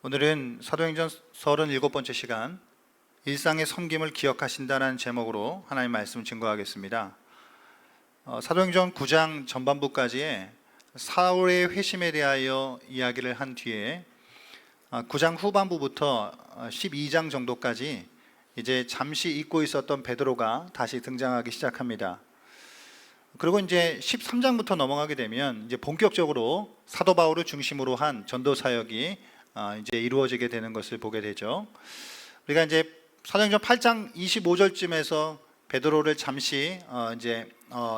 오늘은 사도행전 37번째 시간 일상의 섬김을 기억하신다는 제목으로 하나님 말씀 증거하겠습니다. 사도행전 9장 전반부까지의 사울의 회심에 대하여 이야기를 한 뒤에 9장 후반부부터 12장 정도까지 이제 잠시 잊고 있었던 베드로가 다시 등장하기 시작합니다. 그리고 이제 13장부터 넘어가게 되면 이제 본격적으로 사도 바울을 중심으로 한 전도 사역이 이제 이루어지게 되는 것을 보게 되죠. 우리가 이제 사도행전 8장 25절쯤에서 베드로를 잠시 이제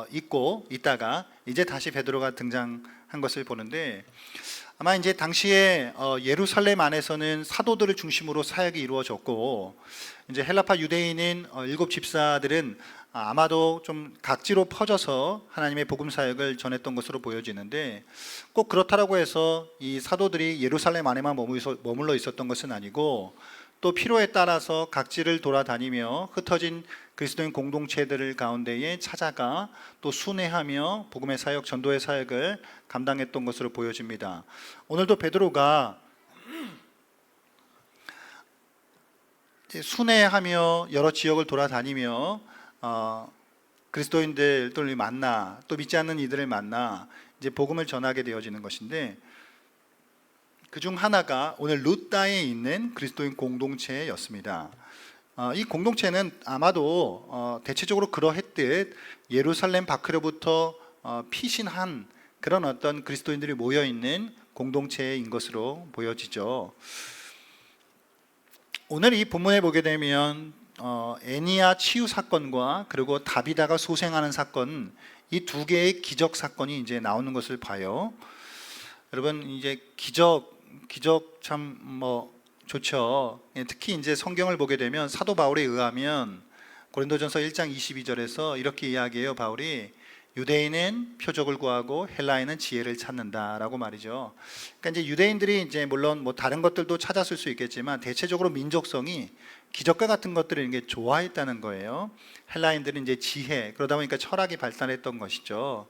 잊고 있다가 이제 다시 베드로가 등장한 것을 보는데, 아마 이제 당시에 예루살렘 안에서는 사도들을 중심으로 사역이 이루어졌고, 이제 헬라파 유대인인 7 집사들은 아마도 좀 각지로 퍼져서 하나님의 복음 사역을 전했던 것으로 보여지는데, 꼭 그렇다라고 해서 이 사도들이 예루살렘 안에만 머물러 있었던 것은 아니고, 또 필요에 따라서 각지를 돌아다니며 흩어진 그리스도인 공동체들을 가운데에 찾아가 또 순회하며 복음의 사역, 전도의 사역을 감당했던 것으로 보여집니다. 오늘도 베드로가 순회하며 여러 지역을 돌아다니며 그리스도인들을 만나, 또 믿지 않는 이들을 만나 이제 복음을 전하게 되어지는 것인데, 그중 하나가 오늘 루다에 있는 그리스도인 공동체였습니다. 이 공동체는 아마도 대체적으로 그러했듯 예루살렘 밖으로부터 피신한 그런 어떤 그리스도인들이 모여 있는 공동체인 것으로 보여지죠. 오늘 이 본문에 보게 되면 애니야 치유 사건과 그리고 다비다가 소생하는 사건, 이 두 개의 기적 사건이 이제 나오는 것을 봐요. 여러분, 이제 기적 참 좋죠. 특히 이제 성경을 보게 되면 사도 바울에 의하면 고린도전서 1장 22절에서 이렇게 이야기해요. 바울이 유대인은 표적을 구하고 헬라인은 지혜를 찾는다라고 말이죠. 그러니까 이제 유대인들이 이제 물론 다른 것들도 찾았을 수 있겠지만 대체적으로 민족성이 기적과 같은 것들을 이게 좋아했다는 거예요. 헬라인들은 이제 지혜, 그러다 보니까 철학이 발달했던 것이죠.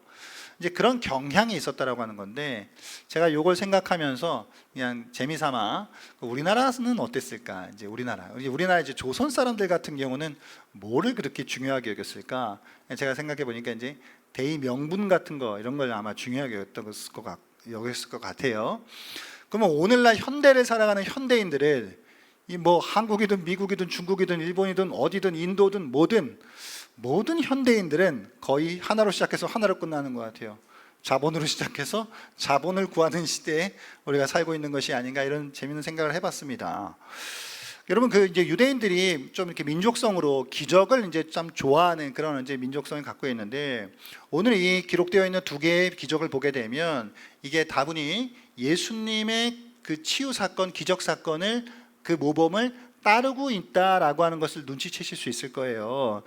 이제 그런 경향이 있었다라고 하는 건데, 제가 이걸 생각하면서 그냥 재미삼아 우리나라는 어땠을까? 이제 우리나라 이제 조선 사람들 같은 경우는 뭐를 그렇게 중요하게 여겼을까? 제가 생각해 보니까 이제 대의 명분 같은 거, 이런 걸 아마 중요하게 여겼을 것 같아요. 그러면 오늘날 현대를 살아가는 현대인들을 한국이든 미국이든 중국이든 일본이든 어디든 인도든 모든 현대인들은 거의 하나로 시작해서 하나로 끝나는 것 같아요. 자본으로 시작해서 자본을 구하는 시대에 우리가 살고 있는 것이 아닌가, 이런 재밌는 생각을 해봤습니다. 여러분, 이제 유대인들이 좀 이렇게 민족성으로 기적을 이제 참 좋아하는 그런 이제 민족성을 갖고 있는데, 오늘 이 기록되어 있는 두 개의 기적을 보게 되면 이게 다분히 예수님의 그 치유 사건, 기적 사건을, 그 모범을 따르고 있다라고 하는 것을 눈치채실 수 있을 거예요.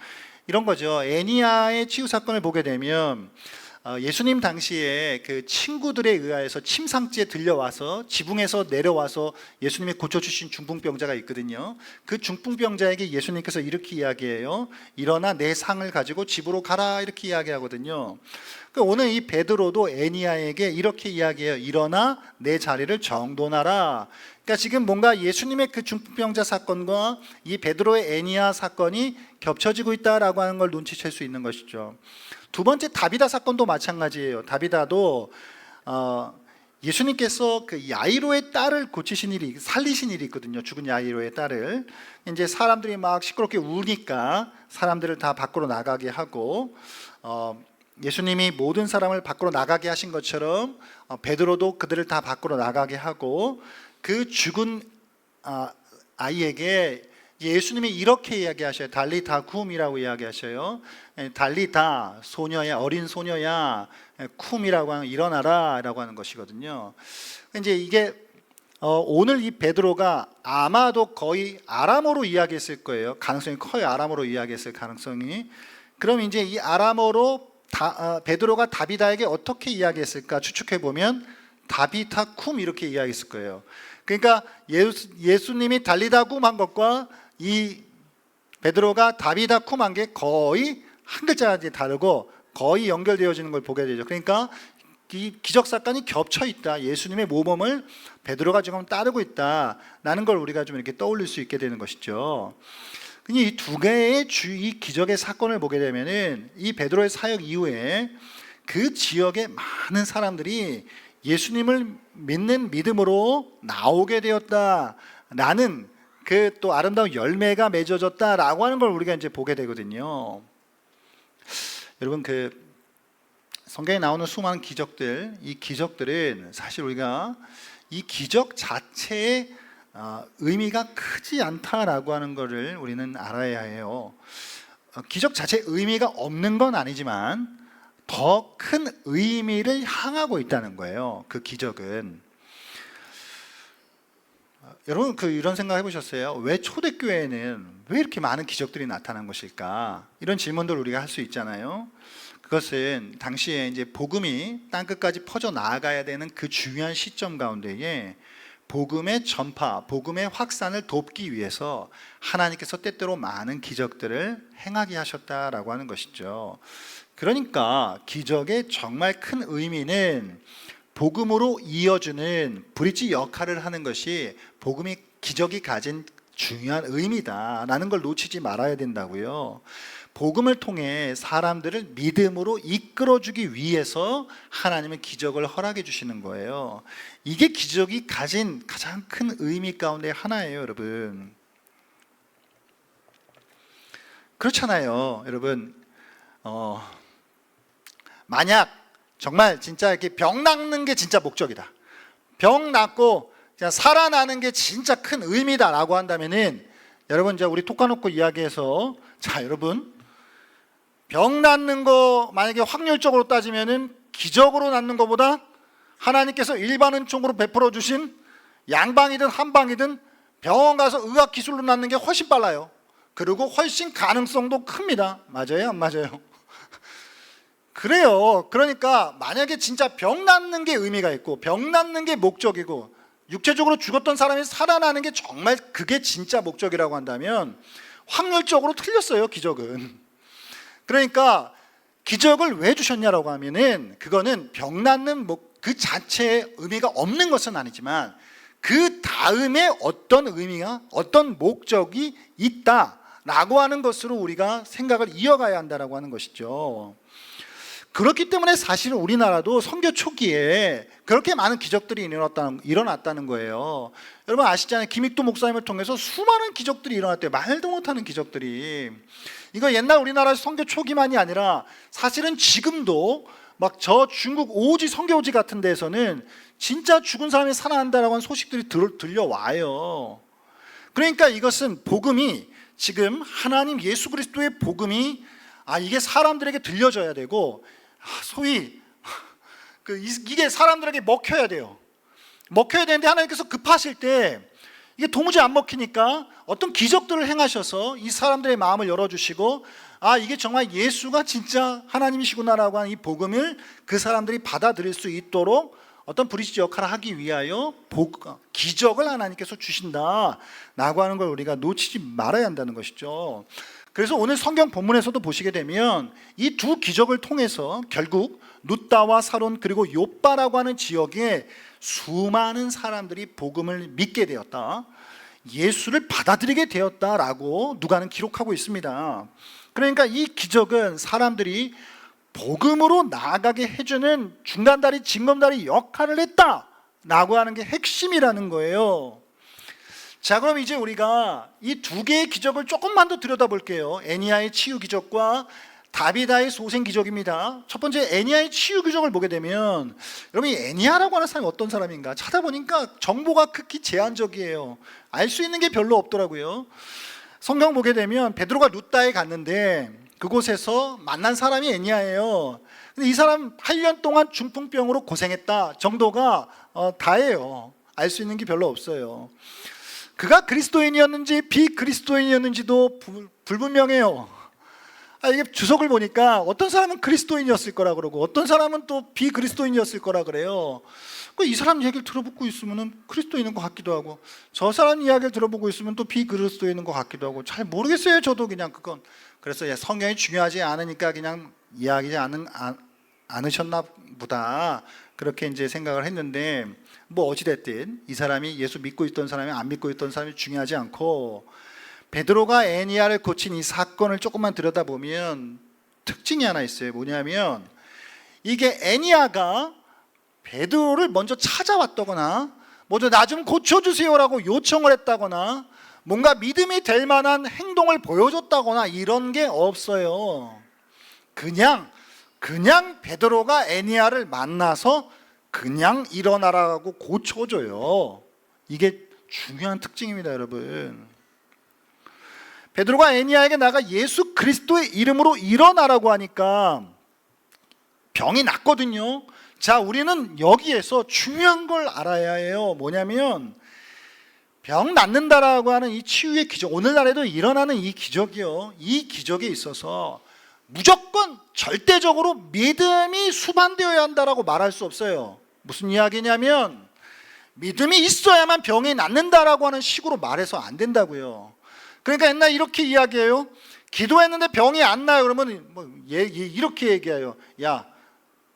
이런 거죠. 애니야의 치유 사건을 보게 되면 예수님 당시에 그 친구들에 의하여서 침상지에 들려와서 지붕에서 내려와서 예수님이 고쳐주신 중풍병자가 있거든요. 그 중풍병자에게 예수님께서 이렇게 이야기해요. 일어나 내 상을 가지고 집으로 가라, 이렇게 이야기하거든요. 오늘 이 베드로도 애니야에게 이렇게 이야기해요. 일어나 내 자리를 정돈하라. 그러니까 지금 뭔가 예수님의 그 중풍병자 사건과 이 베드로의 애니야 사건이 겹쳐지고 있다라고 하는 걸 눈치챌 수 있는 것이죠. 두 번째 다비다 사건도 마찬가지예요. 다비다도 예수님께서 그 야이로의 딸을 살리신 일이 있거든요. 죽은 야이로의 딸을 이제 사람들이 막 시끄럽게 우니까 사람들을 다 밖으로 나가게 하고, 예수님이 모든 사람을 밖으로 나가게 하신 것처럼 베드로도 그들을 다 밖으로 나가게 하고, 그 죽은 아이에게 예수님이 이렇게 이야기하셔요. 달리다 쿰이라고 이야기하셔요. 달리다, 소녀야, 어린 소녀야, 쿰이라고 하는 일어나라 라고 하는 것이거든요. 이제 이게 오늘 이 베드로가 아마도 거의 아람어로 이야기했을 거예요. 가능성이 커요. 아람어로 이야기했을 가능성이. 그럼 이제 이 아람어로 베드로가 다비다에게 어떻게 이야기했을까 추측해 보면 다비타 쿰 이렇게 이야기했을 거예요. 그러니까 예수님이 달리다 쿰 한 것과 이 베드로가 다비다 쿰 한 게 거의 한 글자가 다르고 거의 연결되어지는 걸 보게 되죠. 그러니까 기적 사건이 겹쳐 있다. 예수님의 모범을 베드로가 지금 따르고 있다라는 걸 우리가 좀 이렇게 떠올릴 수 있게 되는 것이죠. 이 두 개의 이 기적의 사건을 보게 되면은 이 베드로의 사역 이후에 그 지역의 많은 사람들이 예수님을 믿는 믿음으로 나오게 되었다라는 그 또 아름다운 열매가 맺어졌다라고 하는 걸 우리가 이제 보게 되거든요. 여러분, 그 성경에 나오는 수많은 기적들, 이 기적들은 사실 우리가 이 기적 자체의 의미가 크지 않다라고 하는 것을 우리는 알아야 해요. 기적 자체의 의미가 없는 건 아니지만 더 큰 의미를 향하고 있다는 거예요. 그 기적은. 여러분, 이런 생각 해보셨어요? 왜 초대교회에는 왜 이렇게 많은 기적들이 나타난 것일까? 이런 질문들을 우리가 할 수 있잖아요. 그것은 당시에 이제 복음이 땅끝까지 퍼져 나아가야 되는 그 중요한 시점 가운데에 복음의 전파, 복음의 확산을 돕기 위해서 하나님께서 때때로 많은 기적들을 행하게 하셨다라고 하는 것이죠. 그러니까 기적의 정말 큰 의미는 복음으로 이어주는 브릿지 역할을 하는 것이 복음이 기적이 가진 중요한 의미다라는 걸 놓치지 말아야 된다고요. 복음을 통해 사람들을 믿음으로 이끌어주기 위해서 하나님은 기적을 허락해 주시는 거예요. 이게 기적이 가진 가장 큰 의미 가운데 하나예요, 여러분. 그렇잖아요, 여러분. 만약 정말 진짜 이렇게 병 낫는 게 진짜 목적이다, 병 낫고 살아나는 게 진짜 큰 의미다라고 한다면은, 여러분, 이제 우리 톡 까놓고 이야기해서, 자, 여러분, 병 낫는 거 만약에 확률적으로 따지면은 기적으로 낫는 것보다 하나님께서 일반은총으로 베풀어 주신 양방이든 한방이든 병원 가서 의학 기술로 낫는 게 훨씬 빨라요. 그리고 훨씬 가능성도 큽니다. 맞아요, 안 맞아요? 그래요. 그러니까 만약에 진짜 병 낫는 게 의미가 있고 병 낫는 게 목적이고 육체적으로 죽었던 사람이 살아나는 게 정말 그게 진짜 목적이라고 한다면 확률적으로 틀렸어요, 기적은. 그러니까 기적을 왜 주셨냐라고 하면은 그거는 병 낫는 그 자체의 의미가 없는 것은 아니지만 그 다음에 어떤 의미가, 어떤 목적이 있다라고 하는 것으로 우리가 생각을 이어가야 한다라고 하는 것이죠. 그렇기 때문에 사실은 우리나라도 선교 초기에 그렇게 많은 기적들이 일어났다는 거예요. 여러분 아시잖아요. 김익도 목사님을 통해서 수많은 기적들이 일어났대요. 말도 못하는 기적들이. 이거 옛날 우리나라 선교 초기만이 아니라 사실은 지금도 막 저 중국 오지 선교지 같은 데서는 진짜 죽은 사람이 살아난다라고 하는 소식들이 들려와요. 그러니까 이것은 복음이 지금 하나님 예수 그리스도의 복음이 이게 사람들에게 들려져야 되고 소위 이게 사람들에게 먹혀야 돼요. 먹혀야 되는데 하나님께서 급하실 때 이게 도무지 안 먹히니까 어떤 기적들을 행하셔서 이 사람들의 마음을 열어주시고 이게 정말 예수가 진짜 하나님이시구나라고 하는 이 복음을 그 사람들이 받아들일 수 있도록 어떤 브릿지 역할을 하기 위하여 기적을 하나님께서 주신다라고 하는 걸 우리가 놓치지 말아야 한다는 것이죠. 그래서 오늘 성경 본문에서도 보시게 되면 이 두 기적을 통해서 결국 룻다와 사론 그리고 욥바라고 하는 지역에 수많은 사람들이 복음을 믿게 되었다, 예수를 받아들이게 되었다라고 누가는 기록하고 있습니다. 그러니까 이 기적은 사람들이 복음으로 나아가게 해주는 중간다리, 징검다리 역할을 했다라고 하는 게 핵심이라는 거예요. 자, 그럼 이제 우리가 이 두 개의 기적을 조금만 더 들여다볼게요. 애니야의 치유 기적과 다비다의 소생 기적입니다. 첫 번째 애니야의 치유 기적을 보게 되면, 여러분 이 애니야라고 하는 사람이 어떤 사람인가 찾아보니까 정보가 극히 제한적이에요. 알 수 있는 게 별로 없더라고요. 성경 보게 되면 베드로가 룻다에 갔는데 그곳에서 만난 사람이 애니야예요. 근데 이 사람 8년 동안 중풍병으로 고생했다 정도가 다예요. 알 수 있는 게 별로 없어요. 그가 그리스도인이었는지 비그리스도인이었는지도 불분명해요. 이게 주석을 보니까 어떤 사람은 그리스도인이었을 거라 그러고 어떤 사람은 또 비그리스도인이었을 거라 그래요. 이 사람 얘기를 들어보고 있으면 그리스도인인 것 같기도 하고 저 사람 이야기를 들어보고 있으면 또 비그리스도인인 것 같기도 하고 잘 모르겠어요, 저도 그냥 그건. 그래서 성경이 중요하지 않으니까 그냥 이야기하지 않으셨나 보다 그렇게 이제 생각을 했는데, 뭐 어찌됐든 이 사람이 예수 믿고 있던 사람이 안 믿고 있던 사람이 중요하지 않고, 베드로가 애니야를 고친 이 사건을 조금만 들여다보면 특징이 하나 있어요. 뭐냐면 이게 애니야가 베드로를 먼저 찾아왔다거나 먼저 나 좀 고쳐주세요라고 요청을 했다거나 뭔가 믿음이 될 만한 행동을 보여줬다거나 이런 게 없어요. 그냥 베드로가 애니야를 만나서 그냥 일어나라고 고쳐줘요. 이게 중요한 특징입니다, 여러분. 베드로가 애니야에게 나가 예수 그리스도의 이름으로 일어나라고 하니까 병이 낫거든요. 자, 우리는 여기에서 중요한 걸 알아야 해요. 뭐냐면 병 낫는다라고 하는 이 치유의 기적, 오늘날에도 일어나는 이 기적이요, 이 기적에 있어서 무조건 절대적으로 믿음이 수반되어야 한다라고 말할 수 없어요. 무슨 이야기냐면 믿음이 있어야만 병이 낫는다라고 하는 식으로 말해서 안 된다고요. 그러니까 옛날 이렇게 이야기해요. 기도했는데 병이 안 나요. 그러면 이렇게 얘기해요. 야,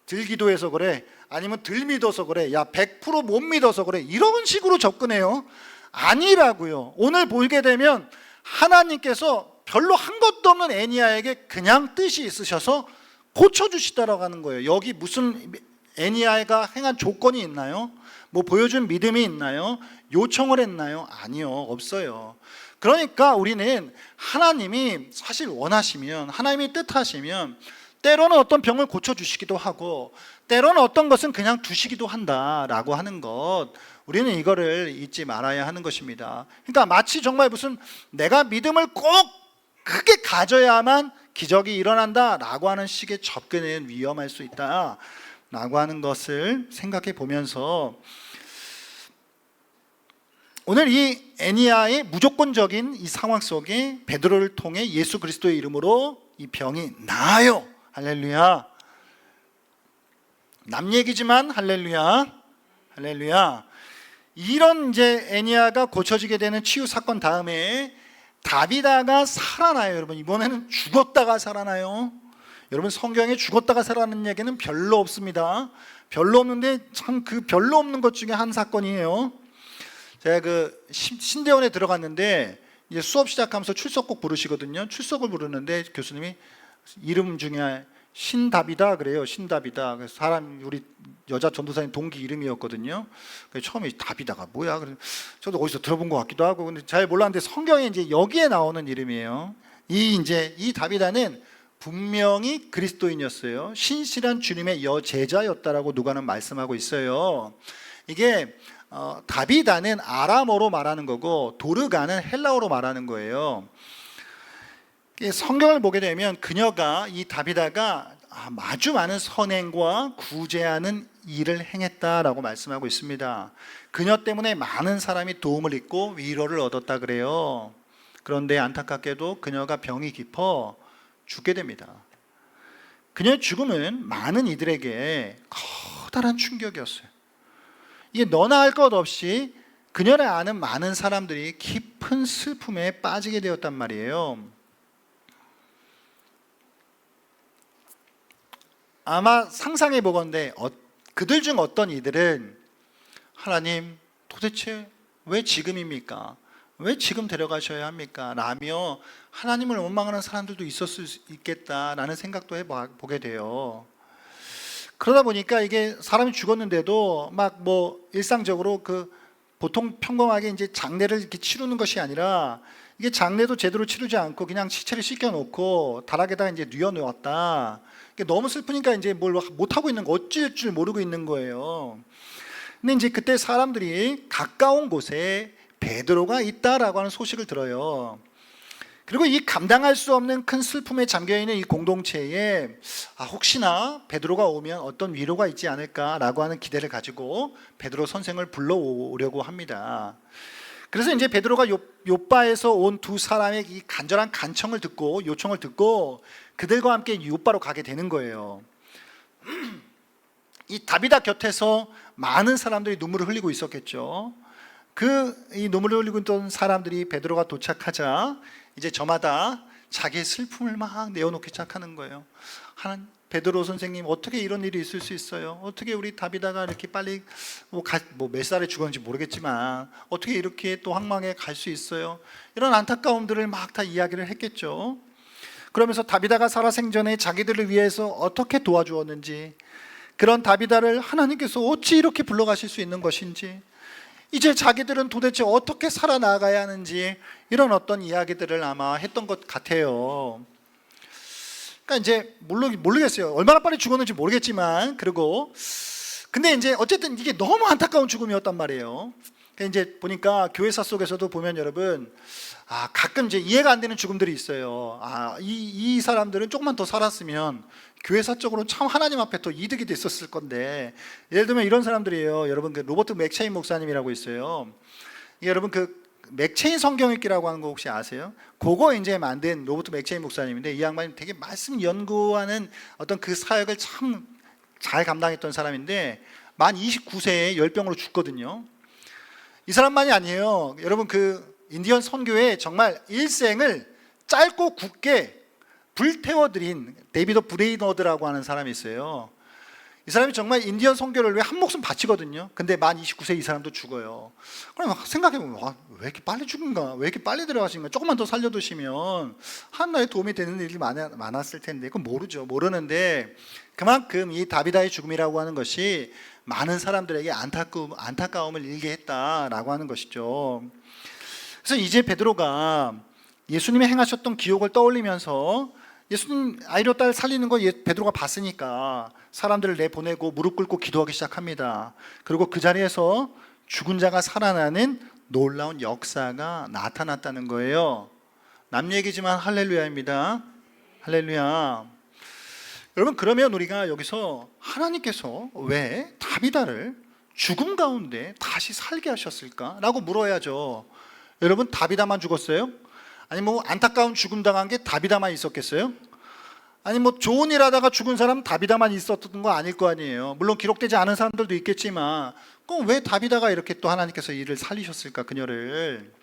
덜 기도해서 그래. 아니면 덜 믿어서 그래. 야, 100%못 믿어서 그래. 이런 식으로 접근해요. 아니라고요. 오늘 보게 되면 하나님께서 별로 한 것도 없는 애니야에게 그냥 뜻이 있으셔서 고쳐주시다라고 하는 거예요. 여기 무슨 애니야가 행한 조건이 있나요? 뭐 보여준 믿음이 있나요? 요청을 했나요? 아니요, 없어요. 그러니까 우리는 하나님이 사실 원하시면, 하나님이 뜻하시면 때로는 어떤 병을 고쳐주시기도 하고 때로는 어떤 것은 그냥 두시기도 한다라고 하는 것, 우리는 이거를 잊지 말아야 하는 것입니다. 그러니까 마치 정말 무슨 내가 믿음을 꼭 크게 가져야만 기적이 일어난다라고 하는 식의 접근은 위험할 수 있다라고 하는 것을 생각해 보면서 오늘 이 애니야의 무조건적인 이 상황 속에 베드로를 통해 예수 그리스도의 이름으로 이 병이 나아요. 할렐루야. 남 얘기지만 할렐루야. 할렐루야. 이런 이제 애니야가 고쳐지게 되는 치유 사건 다음에 다비다가 살아나요. 여러분, 이번에는 죽었다가 살아나요. 여러분, 성경에 죽었다가 살아나는 얘기는 별로 없습니다. 별로 없는데 참 그 별로 없는 것 중에 한 사건이에요. 제가 그 신대원에 들어갔는데 이제 수업 시작하면서 출석곡 부르시거든요. 출석을 부르는데 교수님이 이름 중에 신다비다 그래요. 신다비다. 그래서 사람, 우리 여자 전도사님 동기 이름이었거든요. 그래서 처음에 다비다가 뭐야? 그래서 저도 어디서 들어본 것 같기도 하고, 근데 잘 몰랐는데 성경에 이제 여기에 나오는 이름이에요. 이 다비다는 분명히 그리스도인이었어요. 신실한 주님의 여제자였다라고 누가는 말씀하고 있어요. 이게 다비다는 아람어로 말하는 거고 도르가는 헬라어로 말하는 거예요. 성경을 보게 되면 그녀가, 이 다비다가 아주 많은 선행과 구제하는 일을 행했다라고 말씀하고 있습니다. 그녀 때문에 많은 사람이 도움을 얻고 위로를 얻었다 그래요. 그런데 안타깝게도 그녀가 병이 깊어 죽게 됩니다. 그녀의 죽음은 많은 이들에게 커다란 충격이었어요. 이게 너나 할 것 없이 그녀를 아는 많은 사람들이 깊은 슬픔에 빠지게 되었단 말이에요. 아마 상상해 보건대 그들 중 어떤 이들은 하나님, 도대체 왜 지금입니까? 왜 지금 데려가셔야 합니까? 라며 하나님을 원망하는 사람들도 있었을 수 있겠다라는 생각도 해보게 돼요. 그러다 보니까 이게 사람이 죽었는데도 막 뭐 일상적으로 그 보통 평범하게 이제 장례를 이렇게 치르는 것이 아니라, 이게 장례도 제대로 치르지 않고 그냥 시체를 씻겨놓고 다락에다 이제 뉘어놓았다. 너무 슬프니까 이제 뭘 못하고 있는 거, 어쩔 줄 모르고 있는 거예요. 근데 이제 그때 사람들이 가까운 곳에 베드로가 있다라고 하는 소식을 들어요. 그리고 이 감당할 수 없는 큰 슬픔에 잠겨있는 이 공동체에 혹시나 베드로가 오면 어떤 위로가 있지 않을까라고 하는 기대를 가지고 베드로 선생을 불러오려고 합니다. 그래서 이제 베드로가 요바에서 온 두 사람의 이 간절한 간청을 듣고, 요청을 듣고 그들과 함께 요바로 가게 되는 거예요. 이 다비다 곁에서 많은 사람들이 눈물을 흘리고 있었겠죠. 이 눈물을 흘리고 있던 사람들이 베드로가 도착하자 이제 저마다 자기의 슬픔을 막 내어놓기 시작하는 거예요. 베드로 선생님, 어떻게 이런 일이 있을 수 있어요? 어떻게 우리 다비다가 이렇게 빨리 몇 살에 죽었는지 모르겠지만 어떻게 이렇게 또 황망에 갈 수 있어요? 이런 안타까움들을 막 다 이야기를 했겠죠. 그러면서 다비다가 살아생전에 자기들을 위해서 어떻게 도와주었는지, 그런 다비다를 하나님께서 어찌 이렇게 불러가실 수 있는 것인지, 이제 자기들은 도대체 어떻게 살아나가야 하는지, 이런 어떤 이야기들을 아마 했던 것 같아요. 그러니까 이제 모르겠어요. 얼마나 빨리 죽었는지 모르겠지만, 근데 이제 어쨌든 이게 너무 안타까운 죽음이었단 말이에요. 그러니까 이제 보니까 교회사 속에서도 보면 여러분, 가끔 이제 이해가 안 되는 죽음들이 있어요. 이 사람들은 조금만 더 살았으면 교회사적으로 참 하나님 앞에 더 이득이 됐었을 건데, 예를 들면 이런 사람들이에요. 여러분, 그 로버트 맥체인 목사님이라고 있어요. 여러분, 그 맥체인 성경읽기라고 하는 거 혹시 아세요? 그거 이제 만든 로버트 맥체인 목사님인데, 이 양반이 되게 말씀 연구하는 어떤 그 사역을 참 잘 감당했던 사람인데, 만 29세에 열병으로 죽거든요. 이 사람만이 아니에요. 여러분, 그 인디언 선교에 정말 일생을 짧고 굵게 불태워드린 데이비드 브레이너드라고 하는 사람이 있어요. 이 사람이 정말 인디언 선교를 위해 한 목숨 바치거든요. 근데 만 29세 이 사람도 죽어요. 그럼 생각해보면, 왜 이렇게 빨리 죽은가? 왜 이렇게 빨리 들어가신가? 조금만 더 살려두시면 하나의 도움이 되는 일이 많았을 텐데, 그건 모르는데, 그만큼 이 다비다의 죽음이라고 하는 것이 많은 사람들에게 안타까움을 일게 했다라고 하는 것이죠. 그래서 이제 베드로가 예수님이 행하셨던 기억을 떠올리면서, 예수님 아이로 딸 살리는 거 베드로가 봤으니까 사람들을 내보내고 무릎 꿇고 기도하기 시작합니다. 그리고 그 자리에서 죽은 자가 살아나는 놀라운 역사가 나타났다는 거예요. 남 얘기지만 할렐루야입니다. 할렐루야. 여러분, 그러면 우리가 여기서 하나님께서 왜 다비다를 죽음 가운데 다시 살게 하셨을까? 라고 물어야죠. 여러분, 다비다만 죽었어요? 아니 안타까운 죽음 당한 게 다비다만 있었겠어요? 아니 좋은 일 하다가 죽은 사람 다비다만 있었던 거 아닐 거 아니에요. 물론 기록되지 않은 사람들도 있겠지만, 그럼 왜 다비다가 이렇게 또 하나님께서 이를 살리셨을까, 그녀를?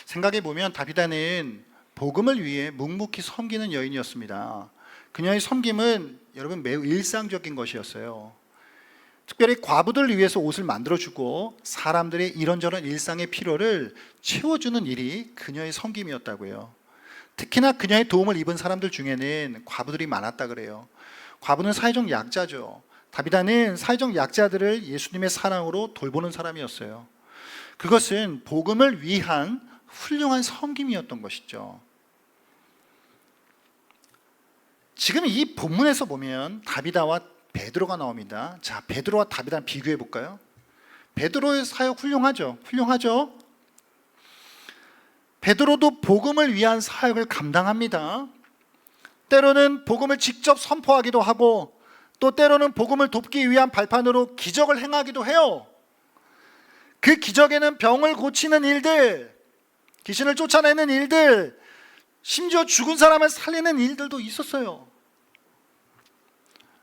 생각해 보면 다비다는 복음을 위해 묵묵히 섬기는 여인이었습니다. 그녀의 섬김은 여러분 매우 일상적인 것이었어요. 특별히 과부들을 위해서 옷을 만들어주고 사람들의 이런저런 일상의 필요를 채워주는 일이 그녀의 섬김이었다고요. 특히나 그녀의 도움을 입은 사람들 중에는 과부들이 많았다 그래요. 과부는 사회적 약자죠. 다비다는 사회적 약자들을 예수님의 사랑으로 돌보는 사람이었어요. 그것은 복음을 위한 훌륭한 섬김이었던 것이죠. 지금 이 본문에서 보면 다비다와 베드로가 나옵니다. 자, 베드로와 다비다를 비교해 볼까요? 베드로의 사역 훌륭하죠. 베드로도 복음을 위한 사역을 감당합니다. 때로는 복음을 직접 선포하기도 하고, 또 때로는 복음을 돕기 위한 발판으로 기적을 행하기도 해요. 그 기적에는 병을 고치는 일들, 귀신을 쫓아내는 일들, 심지어 죽은 사람을 살리는 일들도 있었어요.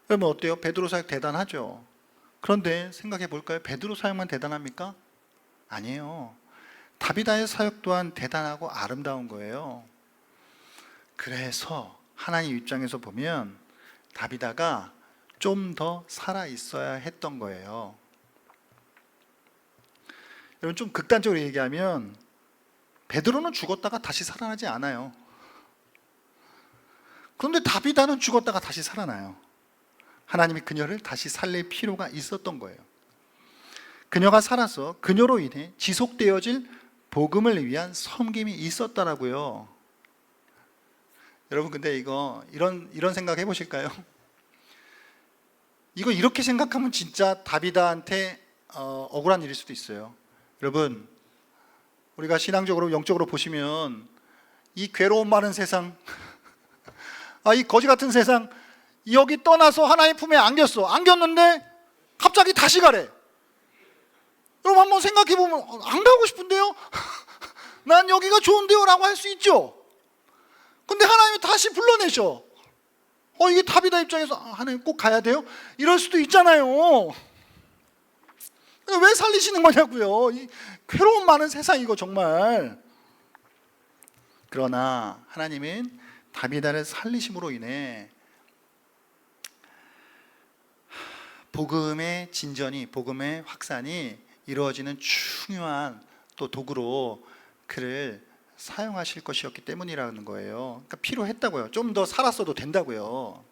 그러면 어때요? 베드로 사역 대단하죠. 그런데 생각해 볼까요? 베드로 사역만 대단합니까? 아니에요. 다비다의 사역 또한 대단하고 아름다운 거예요. 그래서 하나님 입장에서 보면 다비다가 좀 더 살아 있어야 했던 거예요. 여러분, 좀 극단적으로 얘기하면 베드로는 죽었다가 다시 살아나지 않아요. 그런데 다비다는 죽었다가 다시 살아나요. 하나님이 그녀를 다시 살릴 필요가 있었던 거예요. 그녀가 살아서 그녀로 인해 지속되어질 복음을 위한 섬김이 있었다라고요. 여러분, 근데 이런 생각 해보실까요? 이거 이렇게 생각하면 진짜 다비다한테 억울한 일일 수도 있어요. 여러분, 우리가 신앙적으로 영적으로 보시면 이 괴로움 많은 세상, 이 거지 같은 세상, 여기 떠나서 하나님 품에 안겼는데 갑자기 다시 가래. 여러분, 한번 생각해 보면 안 가고 싶은데요? 난 여기가 좋은데요? 라고 할 수 있죠. 근데 하나님이 다시 불러내셔. 이게 다비다 입장에서 하나님 꼭 가야 돼요? 이럴 수도 있잖아요. 왜 살리시는 거냐고요. 이 괴로움 많은 세상, 이거 정말. 그러나 하나님은 다비다를 살리심으로 인해 복음의 진전이, 복음의 확산이 이루어지는 중요한 또 도구로 그를 사용하실 것이었기 때문이라는 거예요. 그러니까 필요했다고요. 좀 더 살았어도 된다고요.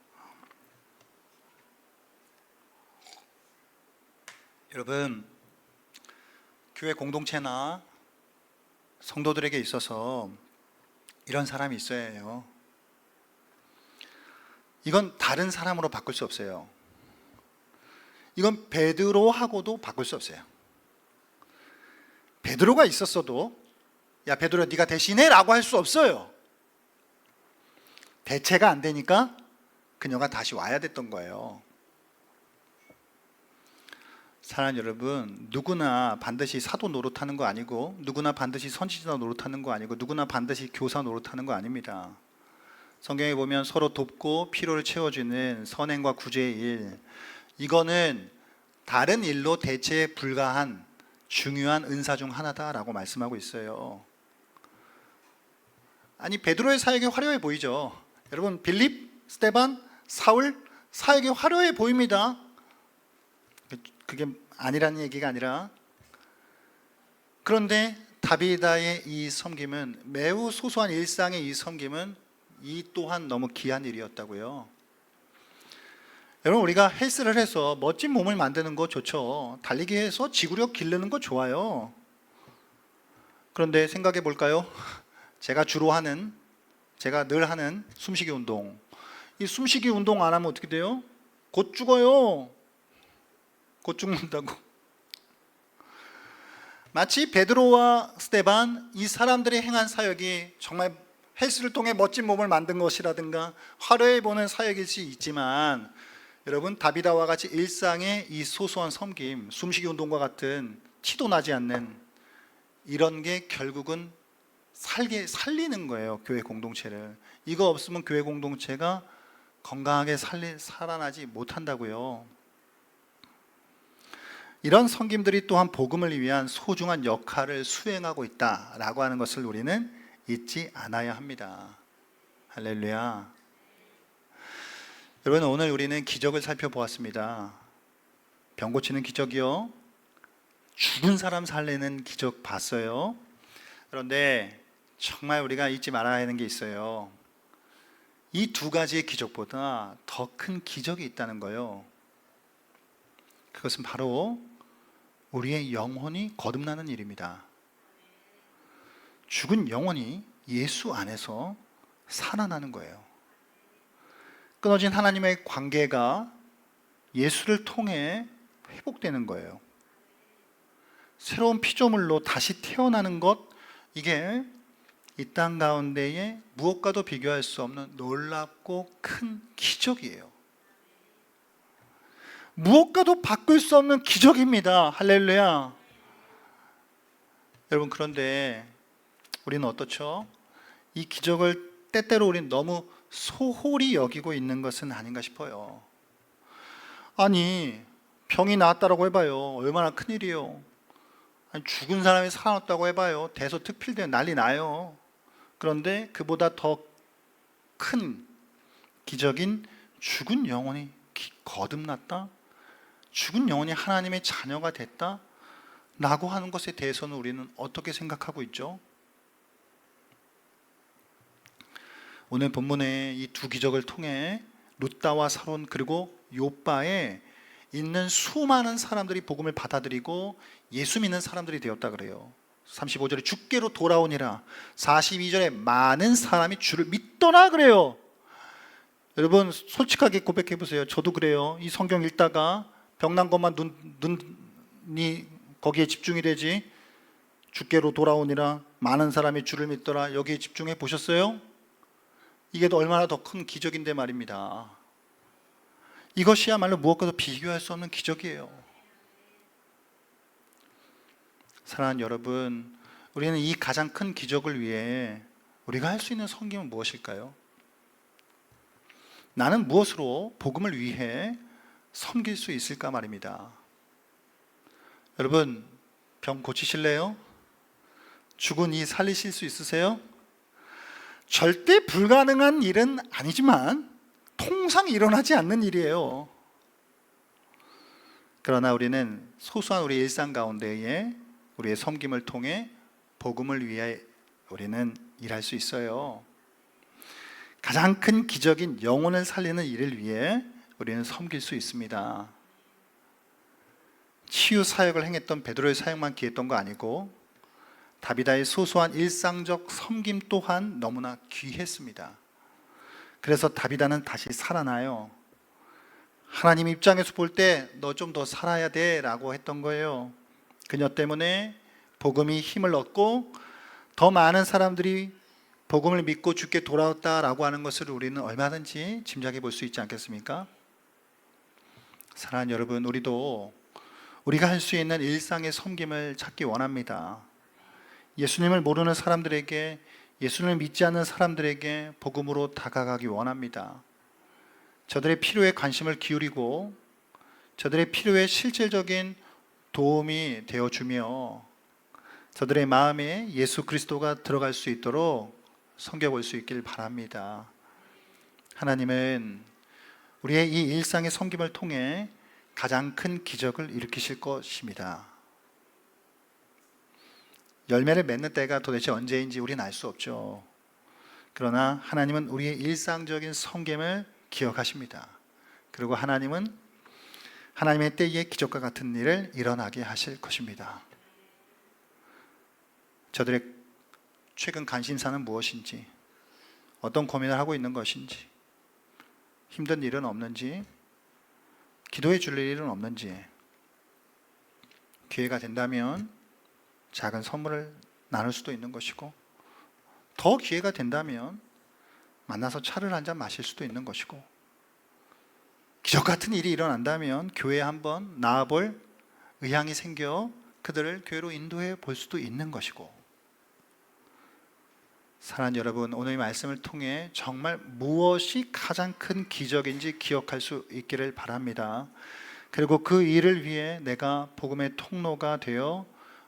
여러분, 교회 공동체나 성도들에게 있어서 이런 사람이 있어야 해요. 이건 다른 사람으로 바꿀 수 없어요. 이건 베드로하고도 바꿀 수 없어요. 베드로가 있었어도 야 베드로야 네가 대신해 라고 할 수 없어요. 대체가 안 되니까 그녀가 다시 와야 됐던 거예요. 사랑하는 여러분, 누구나 반드시 사도 노릇하는 거 아니고, 누구나 반드시 선지자 노릇하는 거 아니고, 누구나 반드시 교사 노릇하는 거 아닙니다. 성경에 보면 서로 돕고 필요를 채워주는 선행과 구제의 일, 이거는 다른 일로 대체 불가한 중요한 은사 중 하나다라고 말씀하고 있어요. 아니 베드로의 사역이 화려해 보이죠. 여러분, 빌립, 스데반, 사울 사역이 화려해 보입니다. 그게 아니라는 얘기가 아니라, 그런데 다비다의 이 섬김은, 매우 소소한 일상의 이 섬김은 이 또한 너무 귀한 일이었다고요. 여러분, 우리가 헬스를 해서 멋진 몸을 만드는 거 좋죠. 달리기 해서 지구력 기르는 거 좋아요. 그런데 생각해 볼까요? 제가 늘 하는 숨쉬기 운동, 이 숨쉬기 운동 안 하면 어떻게 돼요? 곧 죽어요. 곧 죽는다고. 마치 베드로와 스데반, 이 사람들이 행한 사역이 정말 헬스를 통해 멋진 몸을 만든 것이라든가 화려해 보는 사역일 수 있지만, 여러분, 다비다와 같이 일상의 이 소소한 섬김, 숨쉬기 운동과 같은 티도 나지 않는 이런 게 결국은 살리는 거예요. 교회 공동체를. 이거 없으면 교회 공동체가 건강하게 살아나지 못한다고요. 이런 섬김들이 또한 복음을 위한 소중한 역할을 수행하고 있다라고 하는 것을 우리는 잊지 않아야 합니다. 할렐루야. 여러분, 오늘 우리는 기적을 살펴보았습니다. 병 고치는 기적이요, 죽은 사람 살리는 기적 봤어요. 그런데 정말 우리가 잊지 말아야 하는 게 있어요. 이 두 가지의 기적보다 더 큰 기적이 있다는 거예요. 그것은 바로 우리의 영혼이 거듭나는 일입니다. 죽은 영혼이 예수 안에서 살아나는 거예요. 끊어진 하나님의 관계가 예수를 통해 회복되는 거예요. 새로운 피조물로 다시 태어나는 것, 이게 이 땅 가운데에 무엇과도 비교할 수 없는 놀랍고 큰 기적이에요. 무엇과도 바꿀 수 없는 기적입니다. 할렐루야. 여러분, 그런데 우리는 어떻죠? 이 기적을 때때로 우리는 너무 소홀히 여기고 있는 것은 아닌가 싶어요. 아니, 병이 나았다라고 해봐요. 얼마나 큰일이에요. 아니, 죽은 사람이 살아났다고 해봐요. 대서특필되어 난리 나요. 그런데 그보다 더 큰 기적인 죽은 영혼이 거듭났다, 죽은 영혼이 하나님의 자녀가 됐다 라고 하는 것에 대해서는 우리는 어떻게 생각하고 있죠? 오늘 본문의 이 두 기적을 통해 룻다와 사론, 그리고 욥바에 있는 수많은 사람들이 복음을 받아들이고 예수 믿는 사람들이 되었다 그래요. 35절에 주께로 돌아오니라, 42절에 많은 사람이 주를 믿더라 그래요. 여러분, 솔직하게 고백해 보세요. 저도 그래요. 이 성경 읽다가 병난 것만 눈이 거기에 집중이 되지, 주께로 돌아오니라, 많은 사람이 주를 믿더라, 여기에 집중해 보셨어요? 이게 얼마나 더 큰 기적인데 말입니다. 이것이야말로 무엇과도 비교할 수 없는 기적이에요. 사랑하는 여러분, 우리는 이 가장 큰 기적을 위해 우리가 할 수 있는 섬김은 무엇일까요? 나는 무엇으로 복음을 위해 섬길 수 있을까 말입니다. 여러분, 병 고치실래요? 죽은 이 살리실 수 있으세요? 절대 불가능한 일은 아니지만 통상 일어나지 않는 일이에요. 그러나 우리는 소소한 우리 일상 가운데에 우리의 섬김을 통해 복음을 위해 우리는 일할 수 있어요. 가장 큰 기적인 영혼을 살리는 일을 위해 우리는 섬길 수 있습니다. 치유 사역을 행했던 베드로의 사역만 귀했던 거 아니고 다비다의 소소한 일상적 섬김 또한 너무나 귀했습니다. 그래서 다비다는 다시 살아나요. 하나님 입장에서 볼 때 너 좀 더 살아야 돼 라고 했던 거예요. 그녀 때문에 복음이 힘을 얻고 더 많은 사람들이 복음을 믿고 주께 돌아왔다라고 하는 것을 우리는 얼마든지 짐작해 볼 수 있지 않겠습니까? 사랑하는 여러분, 우리도 우리가 할 수 있는 일상의 섬김을 찾기 원합니다. 예수님을 모르는 사람들에게, 예수님을 믿지 않는 사람들에게 복음으로 다가가기 원합니다. 저들의 필요에 관심을 기울이고 저들의 필요에 실질적인 도움이 되어주며 저들의 마음에 예수 그리스도가 들어갈 수 있도록 섬겨볼 수 있길 바랍니다. 하나님은 우리의 이 일상의 섬김을 통해 가장 큰 기적을 일으키실 것입니다. 열매를 맺는 때가 도대체 언제인지 우리는 알 수 없죠. 그러나 하나님은 우리의 일상적인 섬김을 기억하십니다. 그리고 하나님은 하나님의 때에 기적과 같은 일을 일어나게 하실 것입니다. 저들의 최근 관심사는 무엇인지, 어떤 고민을 하고 있는 것인지, 힘든 일은 없는지, 기도해 줄 일은 없는지, 기회가 된다면 작은 선물을 나눌 수도 있는 것이고, 더 기회가 된다면 만나서 차를 한잔 마실 수도 있는 것이고, 기적 같은 일이 일어난다면 교회에 한번 나와볼 의향이 생겨 그들을 교회로 인도해 볼 수도 있는 것이고, 사랑하는 여러분, 오늘 이 말씀을 통해 정말 무엇이 가장 큰 기적인지 기억할 수 있기를 바랍니다. 그리고 그 일을 위해 내가 복음의 통로가 되어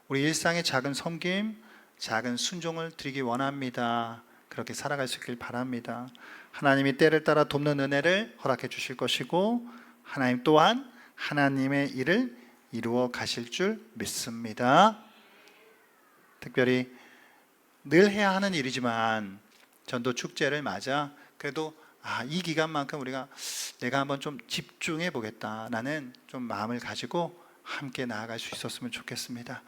우리 일상의 작은 섬김, 작은 순종을 드리기 원합니다. 그렇게 살아갈 수 있길 바랍니다. 하나님이 때를 따라 돕는 은혜를 허락해 주실 것이고 하나님 또한 하나님의 일을 이루어 가실 줄 믿습니다. 특별히 늘 해야 하는 일이지만 전도 축제를 맞아 그래도 이 기간만큼 내가 한번 좀 집중해 보겠다라는 좀 마음을 가지고 함께 나아갈 수 있었으면 좋겠습니다.